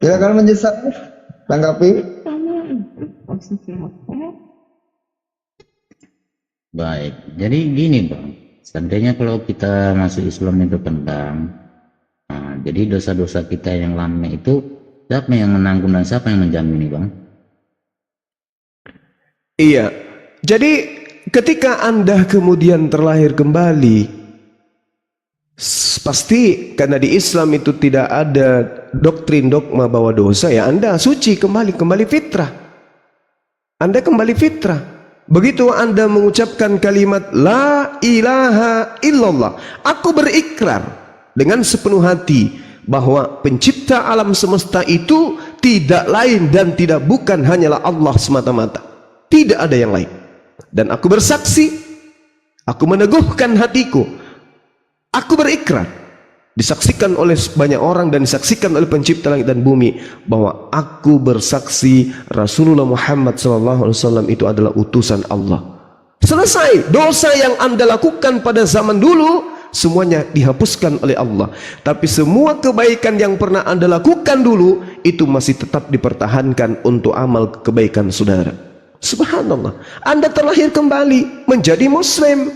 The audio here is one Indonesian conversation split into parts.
Silakan menjadi tanggapi. Baik, jadi gini Bang, seandainya kalau kita masuk Islam itu pendam, nah, jadi dosa-dosa kita yang lama itu siapa yang menanggung dan siapa yang menjamin nih Bang? Iya, jadi ketika Anda kemudian terlahir kembali, pasti karena di Islam itu tidak ada doktrin dogma bahwa dosa, ya Anda suci kembali fitrah. Anda kembali fitrah. Begitu Anda mengucapkan kalimat La ilaha illallah, aku berikrar dengan sepenuh hati bahwa pencipta alam semesta itu tidak lain dan tidak bukan hanyalah Allah semata-mata, tidak ada yang lain. Dan aku bersaksi, aku meneguhkan hatiku, aku berikrar, disaksikan oleh banyak orang dan disaksikan oleh pencipta langit dan bumi, bahwa aku bersaksi Rasulullah Muhammad SAW itu adalah utusan Allah. Selesai. Dosa yang Anda lakukan pada zaman dulu semuanya dihapuskan oleh Allah, tapi semua kebaikan yang pernah Anda lakukan dulu itu masih tetap dipertahankan untuk amal kebaikan saudara. Subhanallah, Anda terlahir kembali menjadi muslim.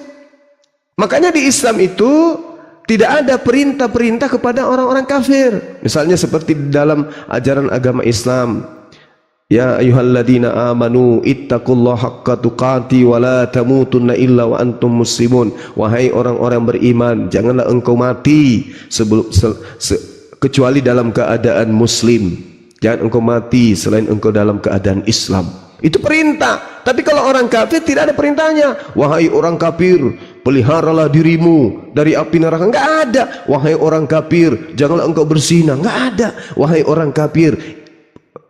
Makanya di Islam itu tidak ada perintah-perintah kepada orang-orang kafir. Misalnya seperti dalam ajaran agama Islam, ya ayyuhalladzina amanu ittaqullaha haqqa tuqati wa la tamutunna illa wa antum muslimun. Wahai orang-orang beriman, janganlah engkau mati kecuali dalam keadaan muslim. Jangan engkau mati selain engkau dalam keadaan Islam. Itu perintah. Tapi kalau orang kafir tidak ada perintahnya. Wahai orang kafir, peliharalah dirimu dari api neraka. Enggak ada. Wahai orang kafir, janganlah engkau berzina. Enggak ada. Wahai orang kafir,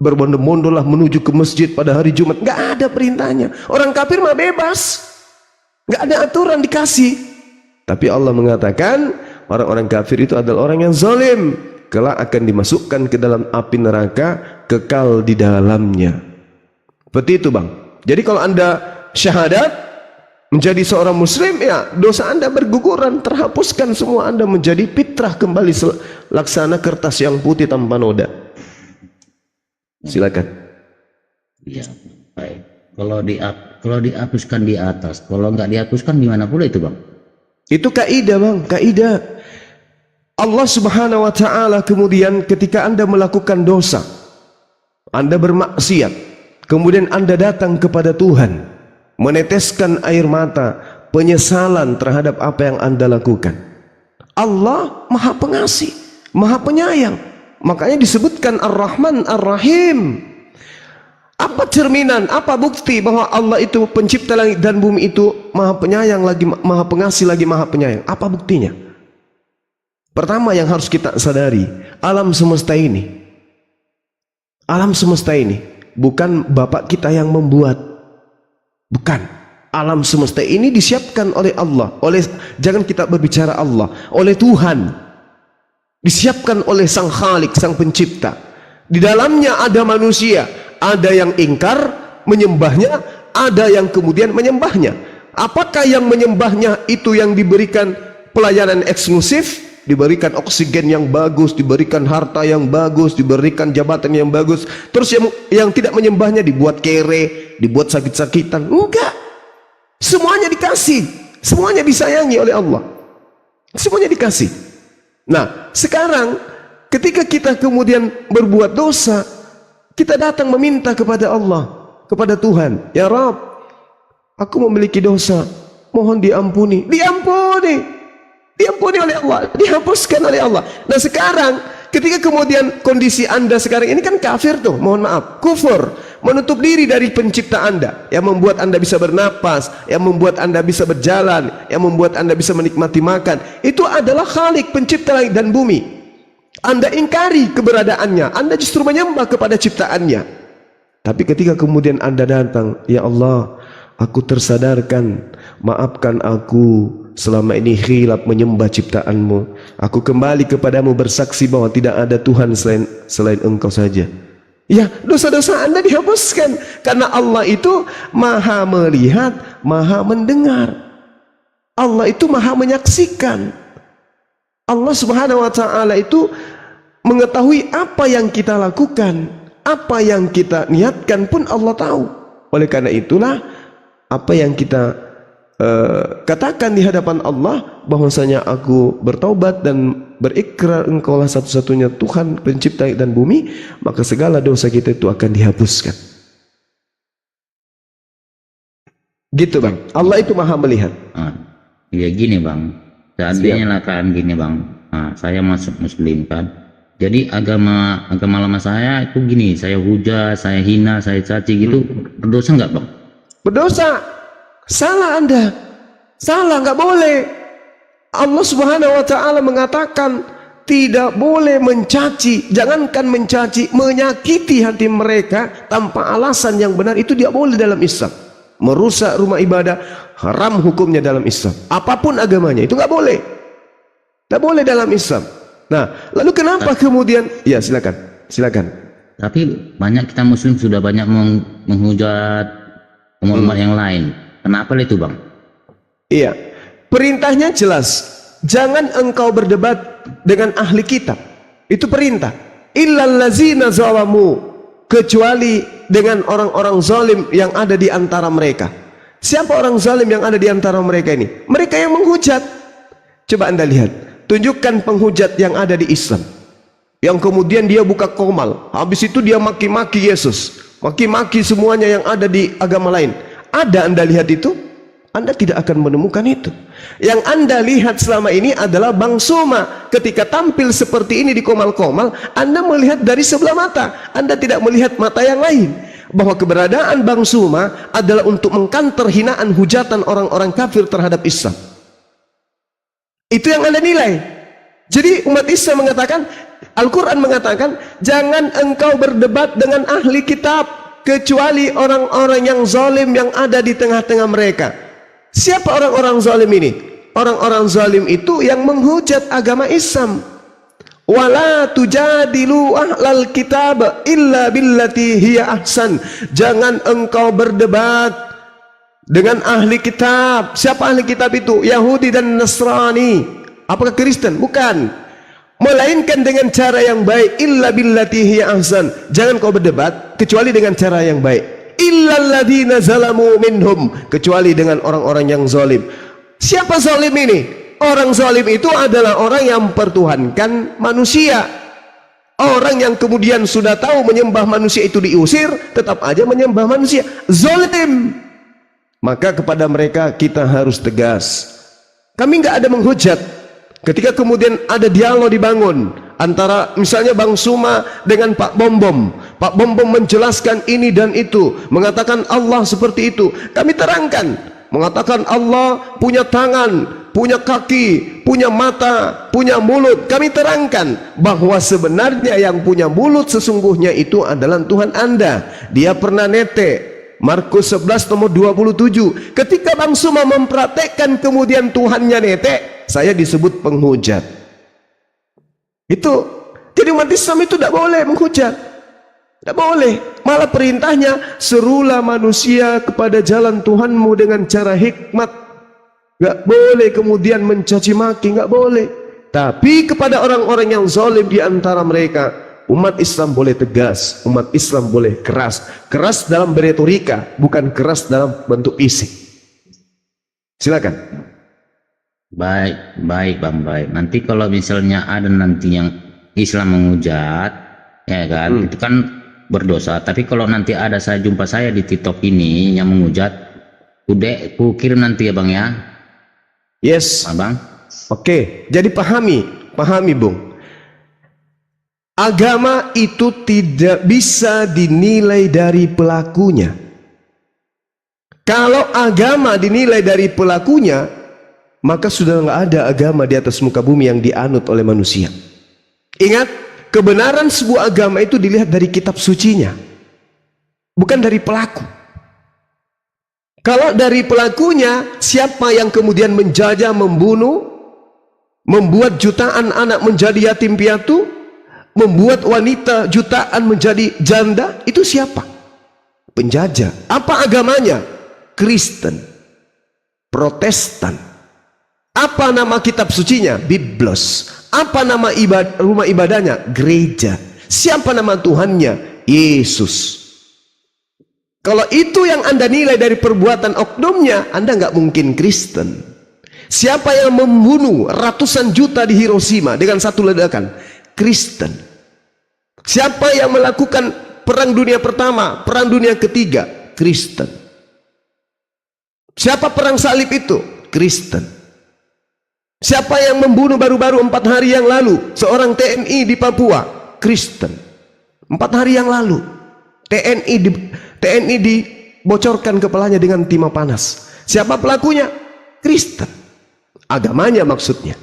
berbondong-bondonglah menuju ke masjid pada hari Jumat. Enggak ada perintahnya. Orang kafir mah bebas, enggak ada aturan dikasih. Tapi Allah mengatakan orang-orang kafir itu adalah orang yang zalim, kelak akan dimasukkan ke dalam api neraka, kekal di dalamnya. Seperti itu Bang. Jadi kalau Anda syahadat menjadi seorang muslim, ya dosa Anda berguguran, terhapuskan semua, Anda menjadi fitrah kembali laksana kertas yang putih tanpa noda. Silakan. Iya, baik. Kalau dihapuskan di atas, kalau nggak dihapuskan di mana pula itu Bang? Itu kaidah Bang, kaidah. Allah Subhanahu wa taala kemudian ketika Anda melakukan dosa, Anda bermaksiat, kemudian Anda datang kepada Tuhan, meneteskan air mata, penyesalan terhadap apa yang Anda lakukan. Allah Maha Pengasih, Maha Penyayang. Makanya disebutkan Ar-Rahman Ar-Rahim. Apa cerminan, apa bukti bahwa Allah itu pencipta langit dan bumi itu Maha Penyayang lagi Maha Pengasih lagi Maha Penyayang? Apa buktinya? Pertama yang harus kita sadari, alam semesta ini bukan Bapak kita yang membuat. Bukan. Alam semesta ini disiapkan oleh Allah. Jangan kita berbicara Allah, oleh Tuhan. Disiapkan oleh Sang Khalik, Sang Pencipta. Di dalamnya ada manusia, ada yang ingkar menyembahnya, ada yang kemudian menyembahnya. Apakah yang menyembahnya itu yang diberikan pelayanan eksklusif, diberikan oksigen yang bagus, diberikan harta yang bagus, diberikan jabatan yang bagus, terus yang tidak menyembahnya dibuat kere, dibuat sakit-sakitan? Enggak. Semuanya dikasih, semuanya disayangi oleh Allah, semuanya dikasih. Nah sekarang ketika kita kemudian berbuat dosa, kita datang meminta kepada Allah, kepada Tuhan, ya Rabb, aku memiliki dosa, mohon diampuni. Diampuni oleh Allah, dihapuskan oleh Allah. Nah sekarang ketika kemudian kondisi Anda sekarang ini kan kafir tuh, mohon maaf, kufur, menutup diri dari pencipta Anda yang membuat Anda bisa bernapas, yang membuat Anda bisa berjalan, yang membuat Anda bisa menikmati makan. Itu adalah Khalik, pencipta langit dan bumi. Anda ingkari keberadaannya, Anda justru menyembah kepada ciptaannya. Tapi ketika kemudian Anda datang, ya Allah, aku tersadarkan, maafkan aku, selama ini khilaf menyembah ciptaanmu. Aku kembali kepadamu bersaksi bahwa tidak ada Tuhan selain engkau saja. Ya, dosa-dosa Anda dihapuskan. Karena Allah itu maha melihat, maha mendengar. Allah itu maha menyaksikan. Allah Subhanahu wa ta'ala itu mengetahui apa yang kita lakukan, apa yang kita niatkan pun Allah tahu. Oleh karena itulah apa yang kita katakan di hadapan Allah bahwasanya aku bertaubat dan berikrar engkaulah satu-satunya Tuhan pencipta dan bumi, maka segala dosa kita itu akan dihapuskan. Gitu Bang, Allah itu maha melihat. Ya gini Bang, seandainya lah kan gini Bang, saya masuk Muslim kan, jadi agama lama saya itu gini, saya hujat, saya hina, saya caci gitu, berdosa nggak Bang? Berdosa, salah Anda, salah, nggak boleh. Allah Subhanahu wa Ta'ala mengatakan tidak boleh mencaci, jangankan mencaci, menyakiti hati mereka tanpa alasan yang benar, itu tidak boleh dalam Islam. Merusak rumah ibadah haram hukumnya dalam Islam, apapun agamanya itu nggak boleh, nggak boleh dalam Islam. Nah, lalu kenapa kemudian? Ya silakan. Tapi banyak kita Muslim sudah banyak menghujat umat yang lain. Kenapa itu Bang? Iya, perintahnya jelas. Jangan engkau berdebat dengan ahli kitab. Itu perintah. Illal ladzina zalamu, kecuali dengan orang-orang zalim yang ada di antara mereka. Siapa orang zalim yang ada di antara mereka ini? Mereka yang menghujat. Coba Anda lihat, tunjukkan penghujat yang ada di Islam, yang kemudian dia buka komal, habis itu dia maki-maki Yesus, maki-maki semuanya yang ada di agama lain. Ada Anda lihat itu? Anda tidak akan menemukan itu. Yang Anda lihat selama ini adalah Bang Suma. Ketika tampil seperti ini di komal-komal, Anda melihat dari sebelah mata, Anda tidak melihat mata yang lain. Bahwa keberadaan Bang Suma adalah untuk mengkanter hinaan hujatan orang-orang kafir terhadap Islam. Itu yang Anda nilai. Jadi umat Islam mengatakan, Al-Quran mengatakan, jangan engkau berdebat dengan ahli kitab kecuali orang-orang yang zalim yang ada di tengah-tengah mereka. Siapa orang-orang zalim ini? Orang-orang zalim itu yang menghujat agama Islam. Wala tujadilu ahlal kitab illa billati hiya ahsan. Jangan engkau berdebat dengan ahli kitab. Siapa ahli kitab itu? Yahudi dan Nasrani. Apakah Kristen? Bukan. Melainkan dengan cara yang baik. Illa billati hiya ahsan. Jangan kau berdebat kecuali dengan cara yang baik. Illalladzina zalamu minhum, kecuali dengan orang-orang yang zalim. Siapa zalim ini? Orang zalim itu adalah orang yang mempertuhankan manusia. Orang yang kemudian sudah tahu menyembah manusia itu diusir, tetap aja menyembah manusia. Zalim. Maka kepada mereka kita harus tegas. Kami nggak ada menghujat. Ketika kemudian ada dialog dibangun antara misalnya Bang Suma dengan Pak Bombom. Pak Bombom menjelaskan ini dan itu, mengatakan Allah seperti itu. Kami terangkan, mengatakan Allah punya tangan, punya kaki, punya mata, punya mulut. Kami terangkan bahwa sebenarnya yang punya mulut sesungguhnya itu adalah Tuhan Anda. Dia pernah netek. Markus 11 nomor 27. Ketika Bang Suma mempraktekkan kemudian Tuhannya netek, saya disebut penghujat. Itu. Jadi umat Islam itu tidak boleh menghujat. Tidak boleh. Malah perintahnya, serulah manusia kepada jalan Tuhanmu dengan cara hikmat. Gak boleh kemudian mencaci maki, gak boleh. Tapi kepada orang-orang yang zalim di antara mereka, umat Islam boleh tegas, umat Islam boleh keras. Keras dalam beretorika, bukan keras dalam bentuk fisik. Silakan. Baik Bang, baik. Nanti kalau misalnya ada nanti yang Islam menghujat, ya kan, itu kan berdosa. Tapi kalau nanti ada jumpa saya di TikTok ini yang menghujat, udah ku kirim nanti ya Bang ya. Yes. Bang. Oke, jadi pahami Bung. Agama itu tidak bisa dinilai dari pelakunya. Kalau agama dinilai dari pelakunya, maka sudah nggak ada agama di atas muka bumi yang dianut oleh manusia. Ingat, kebenaran sebuah agama itu dilihat dari kitab sucinya, bukan dari pelaku. Kalau dari pelakunya, siapa yang kemudian menjajah, membunuh, membuat jutaan anak menjadi yatim piatu, membuat wanita jutaan menjadi janda, itu siapa? Penjajah. Apa agamanya? Kristen, Protestan. Apa nama kitab sucinya? Biblos. Apa nama rumah ibadahnya? Gereja. Siapa nama Tuhannya? Yesus. Kalau itu yang Anda nilai dari perbuatan oknumnya, Anda nggak mungkin Kristen. Siapa yang membunuh ratusan juta di Hiroshima dengan satu ledakan? Kristen. Siapa yang melakukan perang dunia pertama, perang dunia ketiga? Kristen. Siapa perang salib itu? Kristen. Siapa yang membunuh baru-baru 4 hari yang lalu seorang TNI di Papua? Kristen. 4 hari yang lalu TNI dibocorkan kepalanya dengan timah panas. Siapa pelakunya? Kristen. Agamanya maksudnya.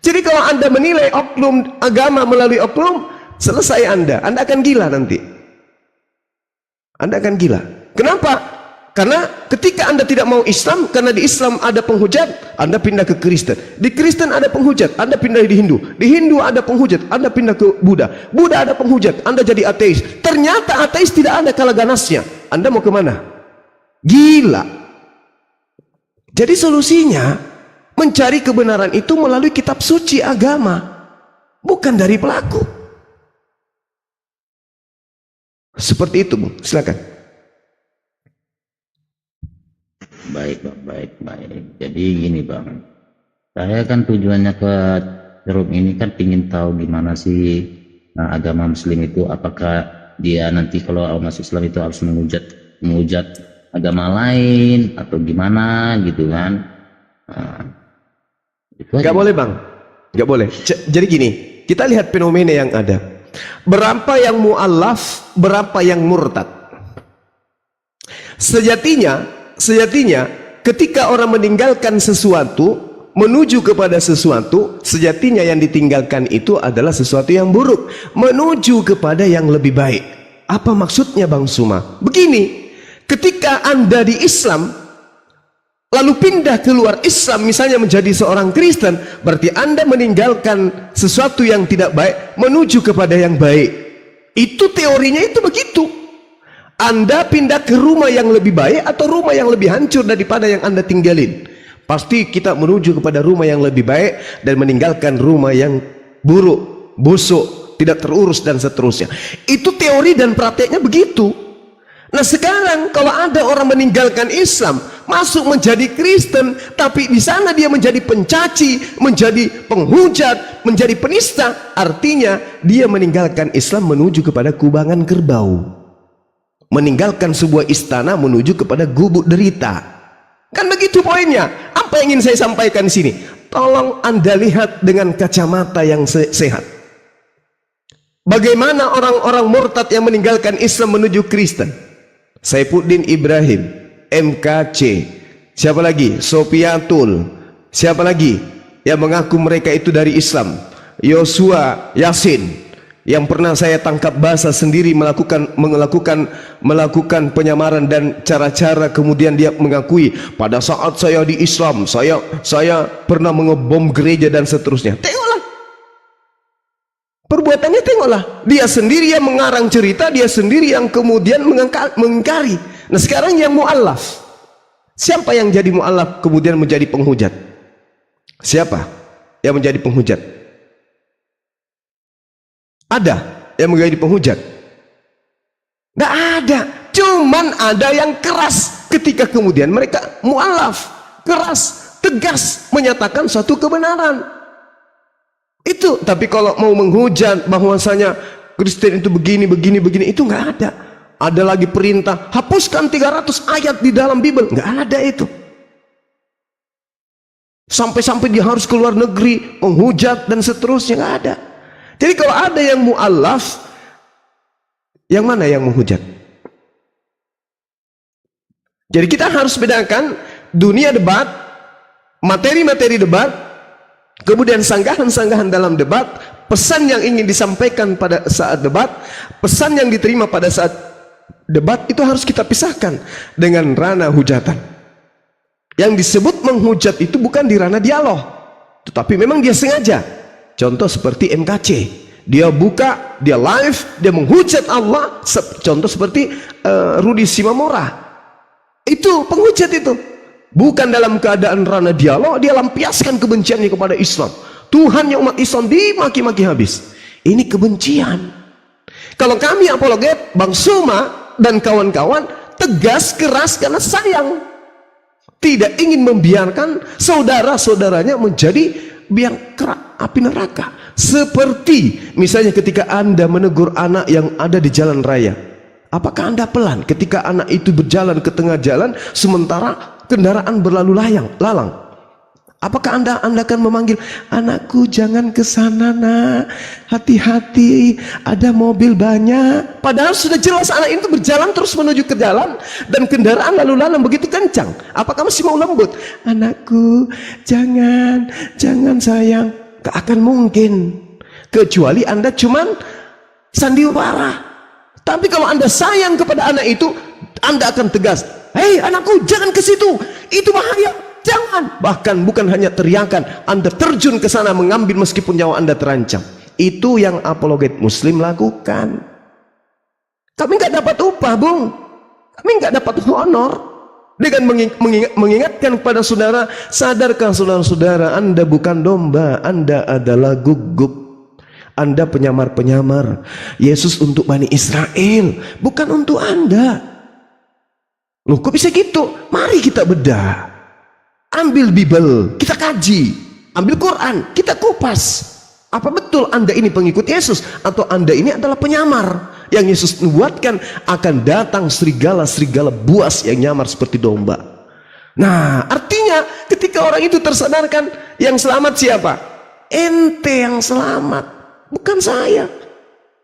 Jadi kalau Anda menilai oknum agama melalui oknum, selesai Anda akan gila nanti. Anda akan gila. Kenapa? Karena ketika Anda tidak mau Islam, karena di Islam ada penghujat, Anda pindah ke Kristen. Di Kristen ada penghujat, Anda pindah di Hindu. Di Hindu ada penghujat, Anda pindah ke Buddha. Buddha ada penghujat, Anda jadi ateis. Ternyata ateis tidak ada kala ganasnya. Anda mau kemana? Gila. Jadi solusinya mencari kebenaran itu melalui kitab suci agama, bukan dari pelaku. Seperti itu, Bung. Silakan. Baik Bang, baik. Jadi gini Bang, saya kan tujuannya ke Room ini kan ingin tahu gimana sih agama Muslim itu, apakah dia nanti kalau masuk Islam itu harus menghujat agama lain atau gimana gitu kan? Itu Gak boleh Bang, gak boleh. Jadi gini, kita lihat fenomena yang ada. Berapa yang mu'allaf, berapa yang murtad. Sejatinya ketika orang meninggalkan sesuatu menuju kepada sesuatu, sejatinya yang ditinggalkan itu adalah sesuatu yang buruk menuju kepada yang lebih baik. Apa maksudnya Bang Suma? Begini, ketika Anda di Islam lalu pindah keluar Islam, misalnya menjadi seorang Kristen, berarti Anda meninggalkan sesuatu yang tidak baik menuju kepada yang baik. Itu teorinya itu begitu. Anda pindah ke rumah yang lebih baik atau rumah yang lebih hancur daripada yang Anda tinggalin? Pasti kita menuju kepada rumah yang lebih baik dan meninggalkan rumah yang buruk, busuk, tidak terurus dan seterusnya. Itu teori dan prakteknya begitu. Nah sekarang kalau ada orang meninggalkan Islam, masuk menjadi Kristen, tapi di sana dia menjadi pencaci, menjadi penghujat, menjadi penista, artinya dia meninggalkan Islam menuju kepada kubangan kerbau. Meninggalkan sebuah istana menuju kepada gubuk derita. Kan begitu poinnya. Apa yang ingin saya sampaikan di sini? Tolong Anda lihat dengan kacamata yang sehat. Bagaimana orang-orang murtad yang meninggalkan Islam menuju Kristen? Saifuddin Ibrahim, MKC, siapa lagi? Sofiatul, siapa lagi yang mengaku mereka itu dari Islam? Yosua Yasin, yang pernah saya tangkap basah sendiri melakukan penyamaran dan cara-cara, kemudian dia mengakui pada saat saya di Islam saya pernah mengebom gereja dan seterusnya. Tengoklah perbuatannya, tengoklah dia sendiri yang mengarang cerita, dia sendiri yang kemudian mengingkari. Nah sekarang yang mu'allaf, siapa yang jadi mu'allaf kemudian menjadi penghujat? Siapa yang menjadi penghujat? Ada yang menjadi penghujat? Tidak ada. Cuman ada yang keras ketika kemudian mereka mu'alaf, keras, tegas menyatakan suatu kebenaran. Itu. Tapi kalau mau menghujat bahwasanya Kristen itu begini, itu nggak ada. Ada lagi perintah hapuskan 300 ayat di dalam Bible, nggak ada itu. Sampai-sampai dia harus keluar negeri menghujat dan seterusnya, nggak ada. Jadi kalau ada yang mu'allaf, yang mana yang menghujat? Jadi kita harus bedakan dunia debat, materi-materi debat, kemudian sanggahan-sanggahan dalam debat, pesan yang ingin disampaikan pada saat debat, pesan yang diterima pada saat debat, itu harus kita pisahkan dengan ranah hujatan. Yang disebut menghujat itu bukan di ranah dialog, tetapi memang dia sengaja. Contoh seperti MKC, dia buka, dia live, dia menghujat Allah. Contoh seperti Rudi Simamora, itu penghujat itu. Bukan dalam keadaan rana dialog, dia lampiaskan kebenciannya kepada Islam. Tuhan yang umat Islam dimaki-maki habis. Ini kebencian. Kalau kami apologet, Bang Suma dan kawan-kawan tegas, keras karena sayang. Tidak ingin membiarkan saudara-saudaranya menjadi biang kerak api neraka. Seperti misalnya ketika Anda menegur anak yang ada di jalan raya. Apakah Anda pelan ketika anak itu berjalan ke tengah jalan sementara kendaraan berlalu lalang? Apakah Anda akan memanggil, anakku jangan ke sana nak, hati-hati ada mobil banyak. Padahal sudah jelas anak itu berjalan terus menuju ke jalan dan kendaraan lalu lalang begitu kencang. Apakah masih mau lembut? Anakku jangan sayang. Gak akan mungkin, kecuali Anda cuman sandiwara. Tapi kalau Anda sayang kepada anak itu, Anda akan tegas, hei anakku jangan ke situ, itu bahaya, jangan. Bahkan bukan hanya teriakan, Anda terjun ke sana mengambil meskipun nyawa Anda terancam. Itu yang apologet Muslim lakukan. Kami nggak dapat upah, Bung. Kami nggak dapat honor. Dengan mengingatkan kepada saudara, sadarkah saudara-saudara, Anda bukan domba, Anda adalah guguk. Anda penyamar-penyamar. Yesus untuk Bani Israel, bukan untuk Anda. Loh, kok bisa gitu? Mari kita bedah. Ambil Bible, kita kaji. Ambil Quran, kita kupas. Apa betul Anda ini pengikut Yesus? Atau Anda ini adalah penyamar? Yang Yesus nubuatkan akan datang serigala-serigala buas yang nyamar seperti domba. Nah, artinya ketika orang itu tersadarkan, yang selamat siapa? Ente yang selamat, bukan saya.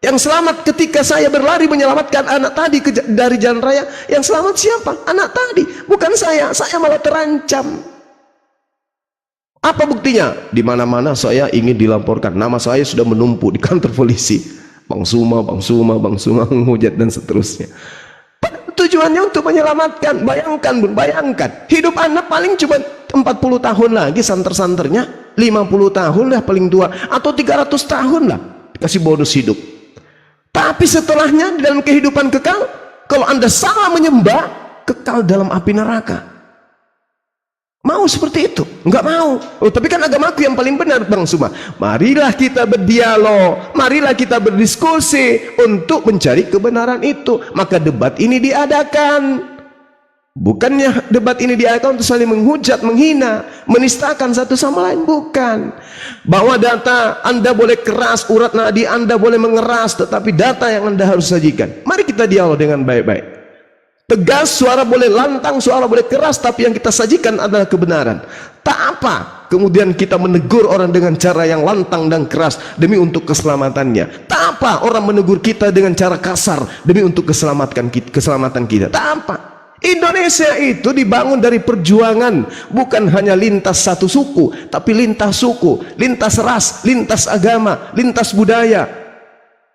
Yang selamat ketika saya berlari menyelamatkan anak tadi dari jalan raya, yang selamat siapa? Anak tadi, bukan saya. Saya malah terancam. Apa buktinya? Di mana-mana saya ingin dilaporkan. Nama saya sudah menumpuk di kantor polisi. Bang Suma menghujat dan seterusnya. Tujuannya untuk menyelamatkan. Bayangkan, Bun, bayangkan. Hidup Anda paling cuma 40 tahun lagi santer-santernya. 50 tahun lah paling tua. Atau 300 tahun lah. Kasih bonus hidup. Tapi setelahnya di dalam kehidupan kekal, kalau Anda salah menyembah, kekal dalam api neraka. Mau seperti itu? Enggak mau. Oh, tapi kan agamaku yang paling benar, Bang Suma. Marilah kita berdialog, marilah kita berdiskusi untuk mencari kebenaran itu. Maka debat ini diadakan. Bukannya debat ini diadakan untuk saling menghujat, menghina, menistakan satu sama lain, bukan. Bahwa data Anda boleh keras, urat nadi Anda boleh mengeras, tetapi data yang Anda harus sajikan. Mari kita dialog dengan baik-baik. Tegas, suara boleh lantang, suara boleh keras, tapi yang kita sajikan adalah kebenaran. Tak apa kemudian kita menegur orang dengan cara yang lantang dan keras demi untuk keselamatannya. Tak apa orang menegur kita dengan cara kasar demi untuk keselamatan kita. Tak apa. Indonesia itu dibangun dari perjuangan, bukan hanya lintas satu suku, tapi lintas suku, lintas ras, lintas agama, lintas budaya,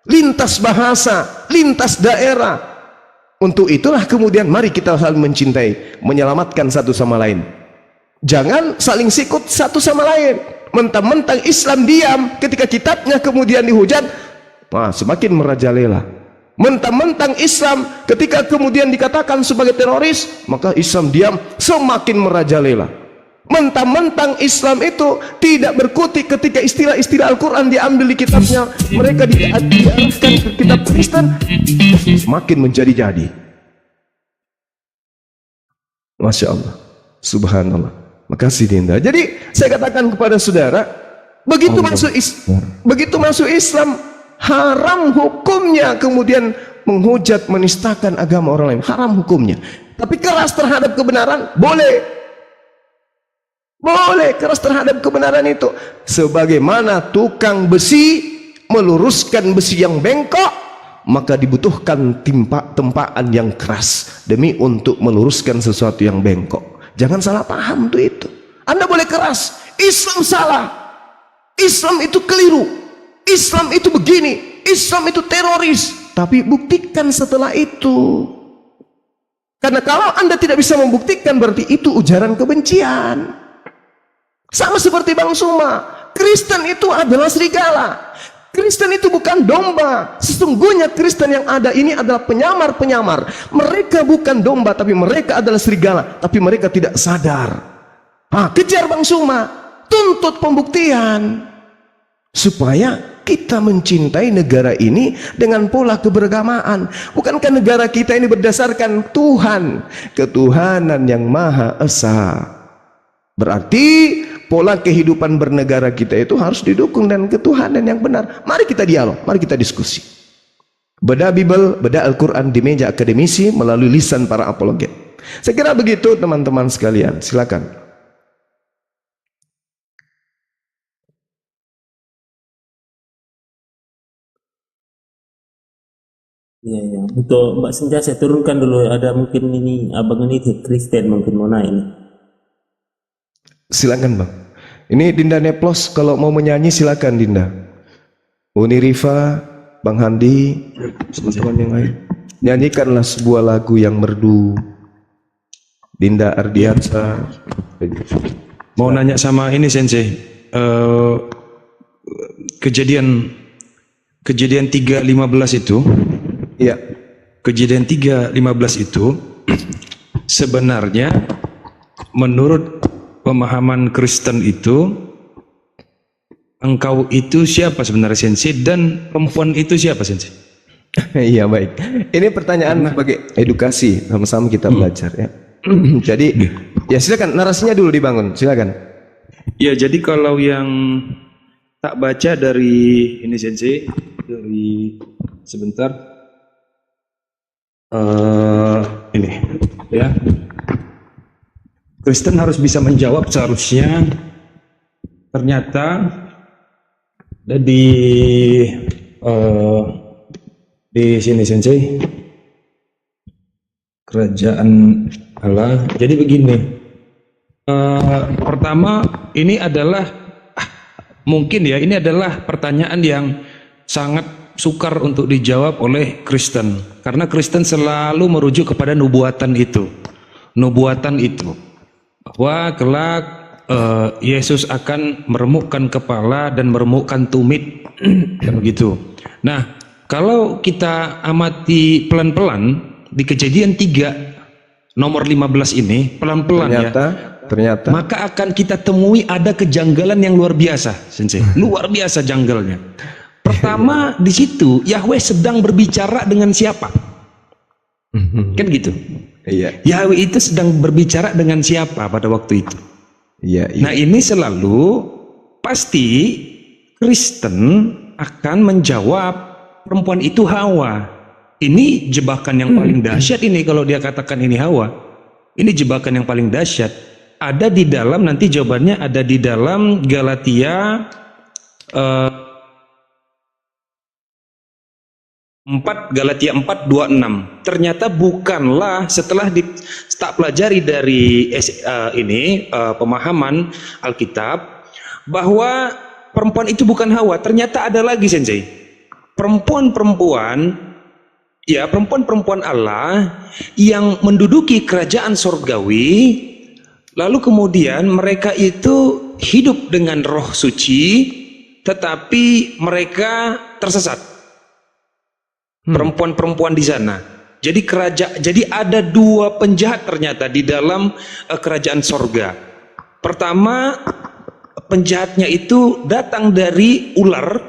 lintas bahasa, lintas daerah. Untuk itulah kemudian mari kita saling mencintai, menyelamatkan satu sama lain. Jangan saling sikut satu sama lain. Mentang-mentang Islam diam ketika kitabnya kemudian dihujat, wah, semakin merajalela. Mentang-mentang Islam ketika kemudian dikatakan sebagai teroris, maka Islam diam, semakin merajalela. Mentang-mentang Islam itu tidak berkutik ketika istilah-istilah Al-Quran diambil di kitabnya, mereka diarahkan ke kitab Kristen, semakin menjadi-jadi. Masya Allah, subhanallah. Makasih Dinda. Jadi saya katakan kepada saudara, begitu masuk Islam, haram hukumnya kemudian menghujat, menistakan agama orang lain. Haram hukumnya. Tapi keras terhadap kebenaran boleh. Boleh keras terhadap kebenaran itu. Sebagaimana tukang besi meluruskan besi yang bengkok, maka dibutuhkan tempaan yang keras demi untuk meluruskan sesuatu yang bengkok. Jangan salah paham tuh itu. Anda boleh keras, Islam salah, Islam itu keliru, Islam itu begini, Islam itu teroris. Tapi buktikan setelah itu. Karena kalau Anda tidak bisa membuktikan, berarti itu ujaran kebencian. Sama seperti Bang Suma, Kristen itu adalah serigala. Kristen itu bukan domba. Sesungguhnya Kristen yang ada ini adalah penyamar-penyamar. Mereka bukan domba, tapi mereka adalah serigala. Tapi mereka tidak sadar. Kejar Bang Suma, tuntut pembuktian. Supaya kita mencintai negara ini dengan pola keberagamaan. Bukankah negara kita ini berdasarkan Tuhan, ketuhanan yang Maha Esa. Berarti pola kehidupan bernegara kita itu harus didukung dan ketuhanan yang benar. Mari kita dialog, mari kita diskusi. Bedah Bible, bedah Al-Quran di meja akademisi melalui lisan para apologet. Saya kira begitu teman-teman sekalian. Silakan. Iya. Untuk Mbak Senja saya turunkan dulu. Ada mungkin ini abang ini Kristen mungkin mau naik ini. Silakan Bang. Ini Dinda Neplos, kalau mau menyanyi silakan Dinda. Uni Rifa, Bang Handi, teman-teman yang lain. Nyanyikanlah sebuah lagu yang merdu. Dinda Ardiansa. Mau nanya sama ini Sensei. Kejadian 3:15 itu. Iya. Kejadian 3:15 itu sebenarnya menurut pemahaman Kristen itu, engkau itu siapa sebenarnya Sensei, dan perempuan itu siapa Sensei? Iya, baik. Ini pertanyaan sebagai edukasi, sama-sama kita belajar ya. Jadi ya silakan narasinya dulu dibangun, silakan. Ya, jadi kalau yang tak baca dari ini Sensei, dari sebentar ini ya. Kristen harus bisa menjawab seharusnya. Ternyata di sini Sensei, kerajaan Allah. Jadi begini, pertama ini adalah mungkin ya, ini adalah pertanyaan yang sangat sukar untuk dijawab oleh Kristen, karena Kristen selalu merujuk kepada nubuatan itu bahwa kelak Yesus akan meremukkan kepala dan meremukkan tumit kan begitu. Nah, kalau kita amati pelan-pelan di Kejadian 3 nomor 15 ini, pelan-pelan ternyata maka akan kita temui ada kejanggalan yang luar biasa, Sensei. Luar biasa janggalnya. Pertama, di situ Yahweh sedang berbicara dengan siapa? Kan gitu. Iya. Yahweh itu sedang berbicara dengan siapa pada waktu itu? Iya. Nah, ini selalu pasti Kristen akan menjawab perempuan itu Hawa. Ini jebakan yang paling dahsyat ini kalau dia katakan ini Hawa. Ini jebakan yang paling dahsyat. Ada di dalam, nanti jawabannya ada di dalam Galatia 4:26. Ternyata bukanlah, setelah tak pelajari dari pemahaman Alkitab, bahwa perempuan itu bukan Hawa. Ternyata ada lagi Sensei, perempuan-perempuan Allah yang menduduki kerajaan sorgawi, lalu kemudian mereka itu hidup dengan roh suci, tetapi mereka tersesat. Perempuan-perempuan di sana. Jadi ada dua penjahat ternyata di dalam kerajaan sorga. Pertama, penjahatnya itu datang dari ular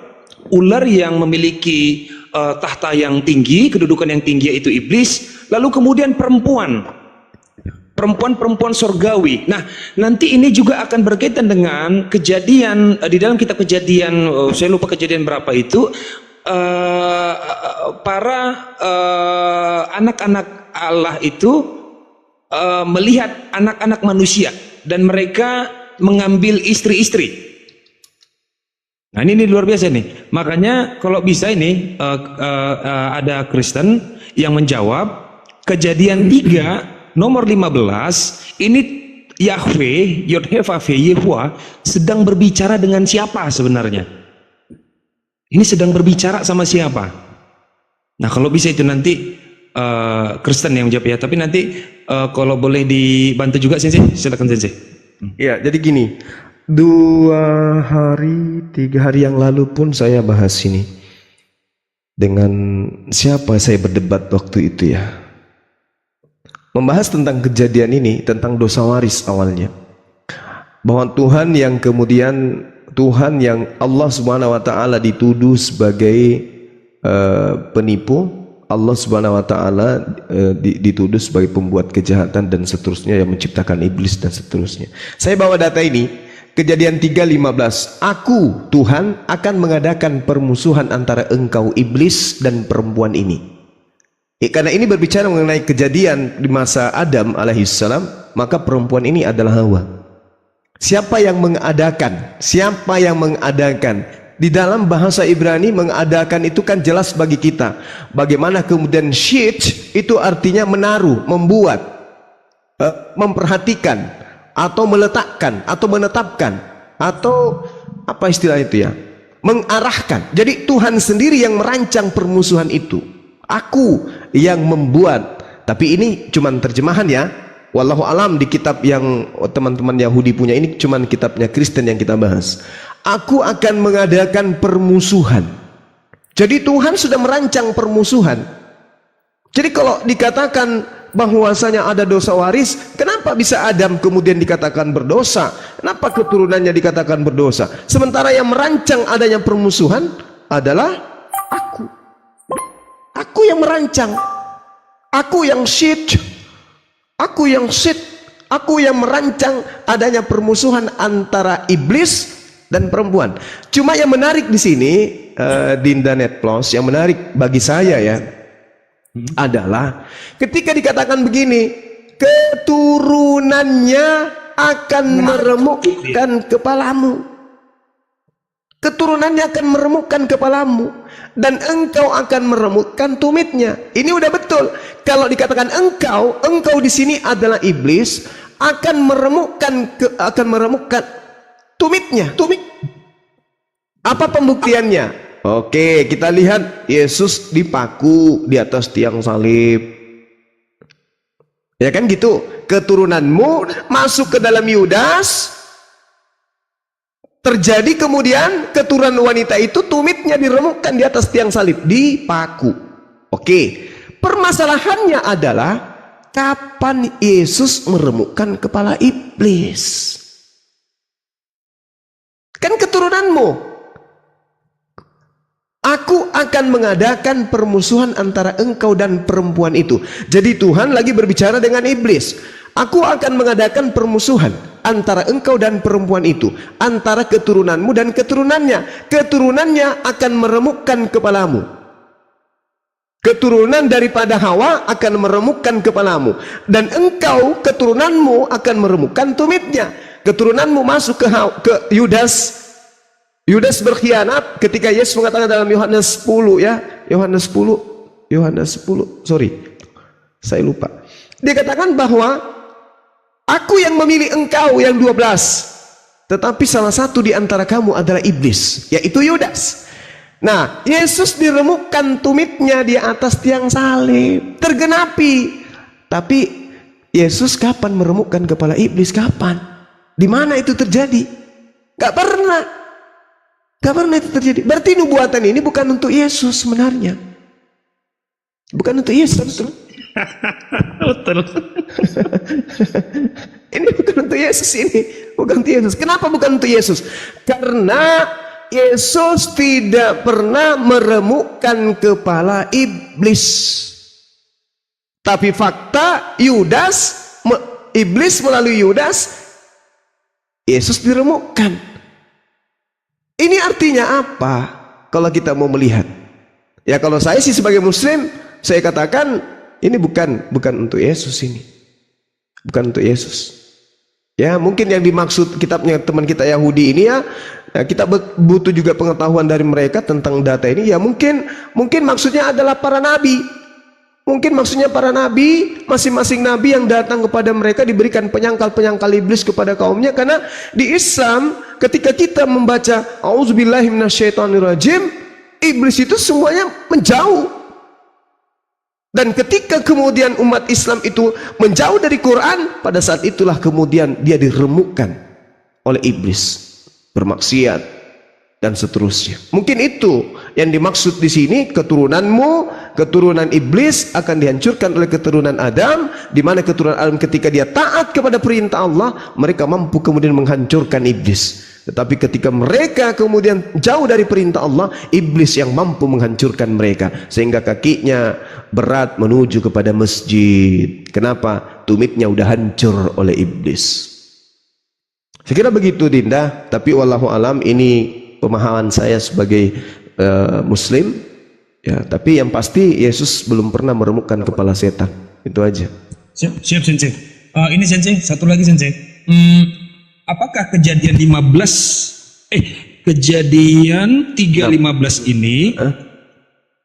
yang memiliki tahta yang tinggi, kedudukan yang tinggi, yaitu iblis. Lalu kemudian perempuan sorgawi. Nah, nanti ini juga akan berkaitan dengan kejadian di dalam kitab Kejadian, saya lupa kejadian berapa itu. Para anak-anak Allah itu melihat anak-anak manusia dan mereka mengambil istri-istri. Nah, ini luar biasa nih. Makanya kalau bisa ini ada Kristen yang menjawab Kejadian 3 nomor 15 ini Yahweh, Yod-Heh-Vav-Heh, sedang berbicara dengan siapa sebenarnya? Ini sedang berbicara sama siapa? Nah, kalau bisa itu nanti Kristen yang menjawab ya. Tapi nanti kalau boleh dibantu juga Sensei, silakan Sensei. Ya, jadi gini, 3 hari yang lalu pun saya bahas ini. Dengan siapa saya berdebat waktu itu ya? Membahas tentang kejadian ini, tentang dosa waris awalnya. Bahwa Tuhan yang kemudian, Tuhan yang Allah Subhanahu wa taala dituduh sebagai penipu, Allah Subhanahu wa taala dituduh sebagai pembuat kejahatan dan seterusnya, yang menciptakan iblis dan seterusnya. Saya bawa data ini, Kejadian 3:15. Aku Tuhan akan mengadakan permusuhan antara engkau iblis dan perempuan ini. Karena ini berbicara mengenai kejadian di masa Adam alaihissalam, maka perempuan ini adalah Hawa. Siapa yang mengadakan? Siapa yang mengadakan? Di dalam bahasa Ibrani mengadakan itu kan jelas bagi kita. Bagaimana kemudian shit itu artinya menaruh, membuat, memperhatikan, atau meletakkan, atau menetapkan, atau apa istilah itu ya, mengarahkan. Jadi Tuhan sendiri yang merancang permusuhan itu. Aku yang membuat. Tapi ini cuman terjemahan ya, wallahu alam. Di kitab yang teman-teman Yahudi punya ini cuman kitabnya Kristen yang kita bahas. Aku akan mengadakan permusuhan. Jadi Tuhan sudah merancang permusuhan. Jadi kalau dikatakan bahwasanya ada dosa waris, kenapa bisa Adam kemudian dikatakan berdosa? Kenapa keturunannya dikatakan berdosa? Sementara yang merancang adanya permusuhan adalah aku. Aku yang merancang. Aku yang shit. Aku yang shit. Aku yang merancang adanya permusuhan antara iblis dan perempuan. Cuma yang menarik di sini, Dinda Net Plus, yang menarik bagi saya ya, adalah ketika dikatakan begini, keturunannya akan meremukkan kepalamu. Keturunannya akan meremukkan kepalamu, dan engkau akan meremukkan tumitnya. Ini udah betul. Kalau dikatakan engkau di sini adalah iblis, akan meremukkan tumitnya. Apa pembuktiannya? Oke, kita lihat Yesus dipaku di atas tiang salib. Ya kan gitu. Keturunanmu masuk ke dalam Yudas. Terjadi kemudian keturunan wanita itu tumitnya diremukkan di atas tiang salib, dipaku. Oke. Permasalahannya adalah kapan Yesus meremukkan kepala iblis? Kan keturunanmu. Aku akan mengadakan permusuhan antara engkau dan perempuan itu. Jadi Tuhan lagi berbicara dengan iblis. Aku akan mengadakan permusuhan antara engkau dan perempuan itu, antara keturunanmu dan keturunannya. Keturunannya akan meremukkan kepalamu. Keturunan daripada Hawa akan meremukkan kepalamu, dan engkau, keturunanmu akan meremukkan tumitnya. Keturunanmu masuk ke Yudas. Yudas berkhianat ketika Yesus mengatakan dalam Yohanes 10 ya, Yohanes 10, sorry, saya lupa. Dia katakan bahwa aku yang memilih engkau yang 12, tetapi salah satu di antara kamu adalah iblis, yaitu Yudas. Nah, Yesus diremukkan tumitnya di atas tiang salib, tergenapi. Tapi Yesus kapan meremukkan kepala iblis? Kapan? Di mana itu terjadi? Gak pernah. Gak pernah itu terjadi. Berarti nubuatan ini bukan untuk Yesus sebenarnya. Bukan untuk Yesus. Betul. Ini bukan untuk Yesus ini. Bukan untuk Yesus. Kenapa bukan untuk Yesus? Karena Yesus tidak pernah meremukkan kepala iblis. Tapi fakta iblis melalui Yudas, Yesus diremukkan. Ini artinya apa? Kalau kita mau melihat, ya kalau saya sih sebagai Muslim, saya katakan ini bukan untuk Yesus ini, bukan untuk Yesus. Ya mungkin yang dimaksud kitabnya teman kita Yahudi ini ya, kita butuh juga pengetahuan dari mereka tentang data ini. Ya mungkin maksudnya adalah para nabi. Mungkin maksudnya para nabi, masing-masing nabi yang datang kepada mereka diberikan penyangkal-penyangkal iblis kepada kaumnya. Karena di Islam ketika kita membaca A'udzubillahi minasyaitonirrajim, iblis itu semuanya menjauh. Dan ketika kemudian umat Islam itu menjauh dari Quran, pada saat itulah kemudian dia diremukkan oleh iblis, bermaksiat dan seterusnya. Mungkin itu yang dimaksud di sini, keturunanmu, keturunan iblis akan dihancurkan oleh keturunan Adam, di mana keturunan Adam ketika dia taat kepada perintah Allah, mereka mampu kemudian menghancurkan iblis. Tetapi ketika mereka kemudian jauh dari perintah Allah, iblis yang mampu menghancurkan mereka, sehingga kakinya berat menuju kepada masjid. Kenapa? Tumitnya udah hancur oleh iblis. Saya kira begitu Dinda, tapi wallahu alam, ini pemahaman saya sebagai muslim ya. Tapi yang pasti Yesus belum pernah meremukkan kepala setan. Itu aja. Siap Sensei. Ini Sensei, satu lagi Sensei. Apakah kejadian 3:15 ini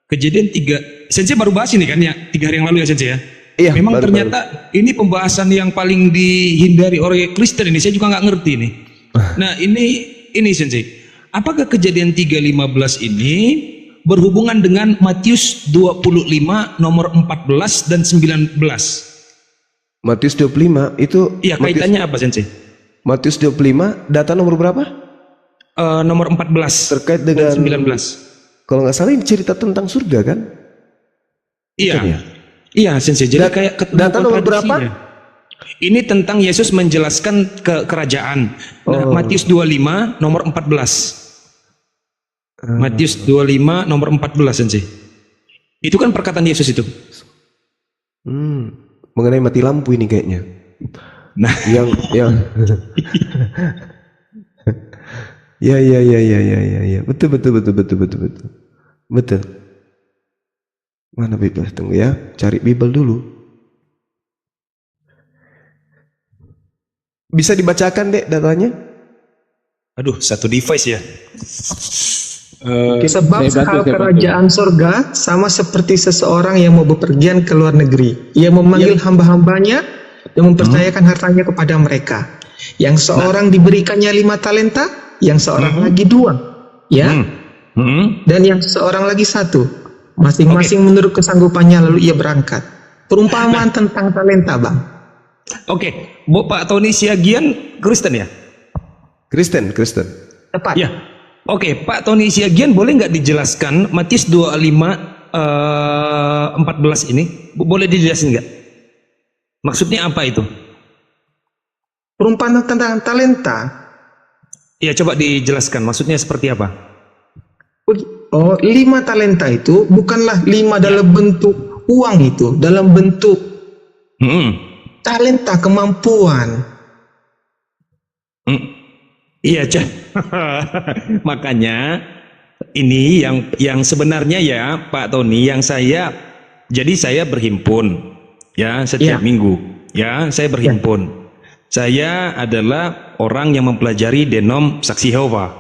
kejadian 3 Sensei baru bahas ini kan ya 3 hari yang lalu ya Sensei ya? Iya, memang ternyata ini pembahasan yang paling dihindari oleh Kristen ini, saya juga nggak ngerti nih. Nah ini Sensei, apakah kejadian 3:15 ini berhubungan dengan Matius 25 nomor 14 dan 19? Matius 25 itu Iya, kaitannya apa Sensei? Matius 25 data nomor berapa? Nomor 14 terkait dengan dan 19. Kalau nggak salah ini cerita tentang surga kan? Iya. Bukan ya? Iya Sensei, jadi kayak ketemu data nomor berapa? kontradiksinya. Ini tentang Yesus menjelaskan kerajaan. Nah, Matius 25 nomor 14. Matius 25 nomor 14 Sensei. Itu kan perkataan Yesus itu. Mengenai mati lampu ini kayaknya. Nah, yang ya. Betul. Mana Bible? Tunggu ya, cari Bible dulu. Bisa dibacakan Dek datanya? aduh, satu device ya. Sebab hal kerajaan sorga sama seperti seseorang yang mau bepergian ke luar negeri. Ia memanggil hamba-hambanya dan mempercayakan hartanya kepada mereka. Yang seorang diberikannya 5 talenta, yang seorang lagi 2, ya, dan yang seorang lagi 1. Masing-masing menurut kesanggupannya, lalu ia berangkat. Perumpamaan tentang talenta, Bang. Oke, Pak Tony Siagian Kristen ya? Kristen. Tepat. Ya. Oke, Pak Tony Siagian boleh nggak dijelaskan Matius 25 14 ini? Boleh dijelasin nggak? Maksudnya apa itu? Perumpamaan tentang talenta. Ya, coba dijelaskan. Maksudnya seperti apa? 5 talenta itu bukanlah 5 dalam bentuk uang, itu dalam bentuk talenta, kemampuan. Iya, Cah. Makanya ini yang sebenarnya ya Pak Tony, yang saya berhimpun ya setiap minggu ya, saya berhimpun. Saya adalah orang yang mempelajari denom Saksi Yehova,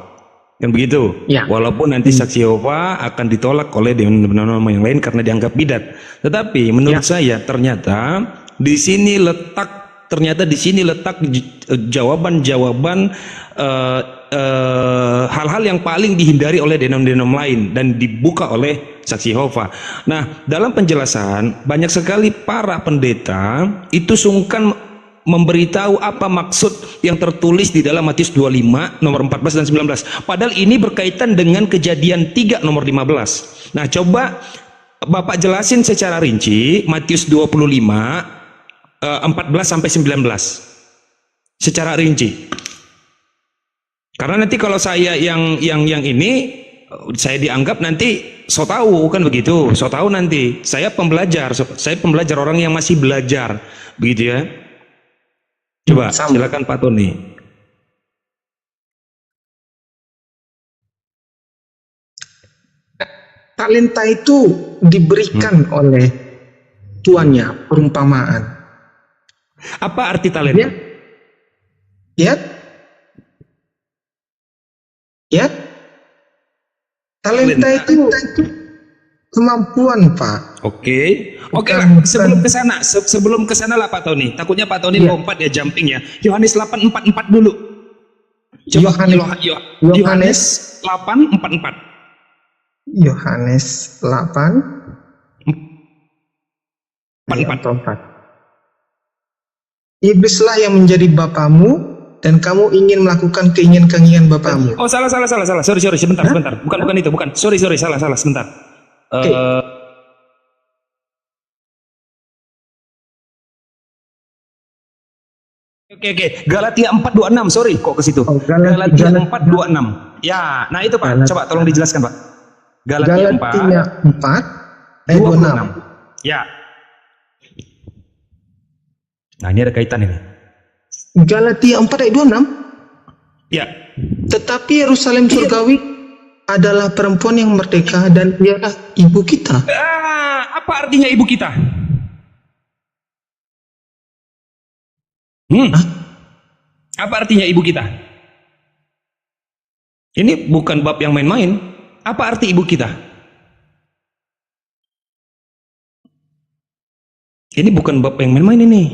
kan begitu? Walaupun nanti Saksi Yehova akan ditolak oleh denom yang lain karena dianggap bidat, tetapi menurut saya ternyata di sini letak jawaban-jawaban hal-hal yang paling dihindari oleh denom-denom lain dan dibuka oleh Saksi Yehova. Nah, dalam penjelasan banyak sekali para pendeta itu sungkan memberitahu apa maksud yang tertulis di dalam Matius 25 nomor 14 dan 19. Padahal ini berkaitan dengan Kejadian 3 nomor 15. Nah, coba Bapak jelasin secara rinci Matius 25 14 sampai 19 secara rinci. Karena nanti kalau saya yang ini saya dianggap nanti so tahu, kan begitu. So tahu nanti saya pembelajar orang yang masih belajar, begitu ya. Coba silakan Pak Tony. Talenta itu diberikan oleh tuannya, perumpamaan. Apa arti talenta? Ya. Talenta itu kemampuan, Pak. Oke lah, sebelum kesana lah Pak Tony. Takutnya Pak Tony lompat ya, jumping ya. Yohanes 8:44 dulu. Coba Yohanes 8:44. Yohanes 8:44. Iblislah yang menjadi bapamu, dan kamu ingin melakukan keinginan-keinginan bapakmu. Oh, salah. Sorry, sebentar. Bukan itu, bukan. Sorry, salah, sebentar. Oke. Oke. Galatia 4:26. Sorry, kok ke situ. Oh, Galatia 4:26. Ya, nah itu Pak. Coba tolong dijelaskan, Pak. Galatia 4 ayat 26. Ya. Nah, ini ada kaitan ini. Galatia 4 ayat 26. Ya. Tetapi Yerusalem surgawi adalah perempuan yang merdeka dan ialah ibu kita. Apa artinya ibu kita? Apa artinya ibu kita? Ini bukan bab yang main-main. Apa arti ibu kita? Ini bukan bab yang main-main ini.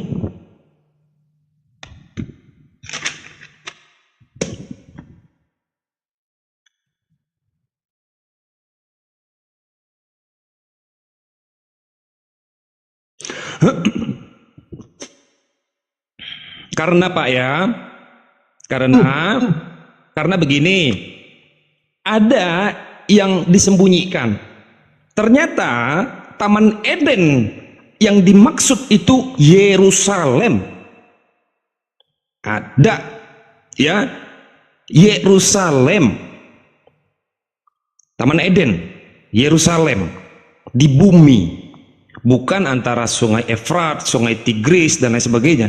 Karena Pak ya, karena begini, ada yang disembunyikan. Ternyata Taman Eden yang dimaksud itu Yerusalem. Ada, ya, Yerusalem. Taman Eden, Yerusalem di bumi. Bukan antara sungai Efrat, sungai Tigris dan lain sebagainya.